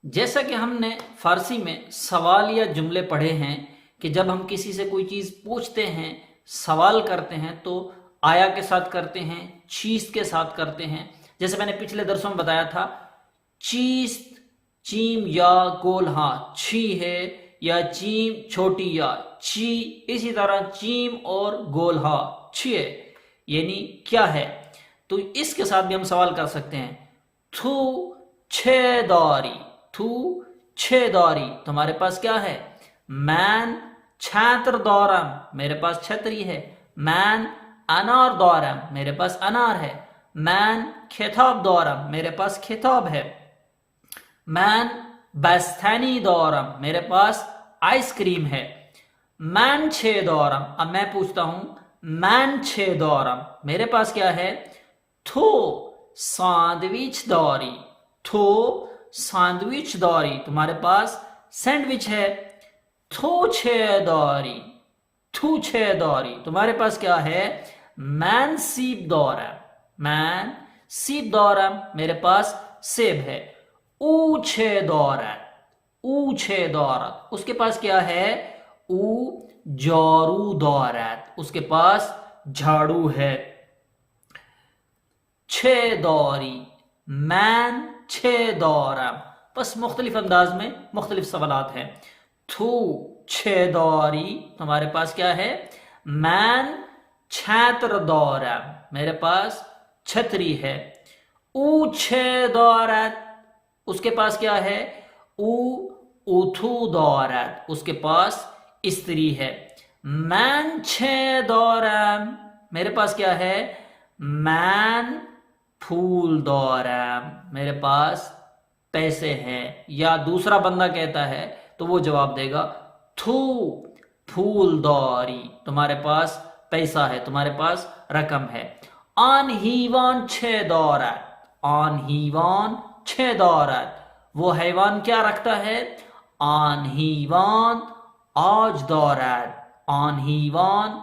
जैसा कि हमने फारसी में सवाल या जुमले पढ़े हैं कि जब हम किसी से कोई चीज़ पूछते हैं, सवाल करते हैं तो आया के साथ करते हैं, चीज के साथ करते हैं। जैसे मैंने पिछले दरसों में बताया था, चीज चीम या गोल हाँ छी है, या चीम छोटी या ची, इसी तरह चीम और गोल हाँ छी है, यानी क्या है। तो इसके साथ भी हम सवाल कर सकते हैं। थू छेदारी, थू छेदारी, तुम्हारे पास क्या है। मैन छात्र दौरम, मेरे पास छतरी है। मैन अनार दौरम, मेरे पास अनार है। मैन खिताब दौरम, मेरे पास खिताब है। मैन बस्तानी दौरम, मेरे पास आइसक्रीम है। मैन छे दौरम, अब मैं पूछता हूं मैन छे दौरम, मेरे पास क्या है। थो सैंडविच दौरी, थो सैंडविच दौरी, तुम्हारे पास सैंडविच है। थो छे दौरी, थू छे दौरी, तुम्हारे पास क्या है। मैन सीब दौरम, मैन सीब दौरम, मेरे पास सेब है। ऊ छे दौरत, ऊ छे दौरत, उसके पास क्या है। ऊ जारू दौरत, उसके पास झाड़ू है। छे दौरी, मैन छे दौरम, बस मुख्तलिफ अंदाज में मुख्तलिफ सवालात हैं। थू छे दौरी, तुम्हारे पास क्या है। मैन छात्र दौरम, मेरे पास छतरी है। ऊ छे दौरत, उसके पास क्या है। ऊ उथू दौरत, उसके पास स्त्री है। मैन छे दौरम, मेरे पास क्या है। मैन फूल दौरम, मेरे पास पैसे हैं। या दूसरा बंदा कहता है तो वो जवाब देगा थू फूल दौरी, तुम्हारे पास पैसा है, तुम्हारे पास रकम है। आन हीवान छे दौरत, आन हीवान छे दौरत, वो हैवान क्या रखता है। आन हीवान आज दौरत, आन हीवान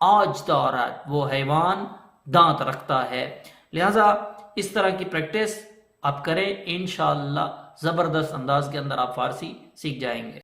आज दौरत, वो हैवान दांत रखता है। लिहाजा इस तरह की प्रैक्टिस आप करें, इंशाअल्लाह ज़बरदस्त अंदाज के अंदर आप फारसी सीख जाएंगे।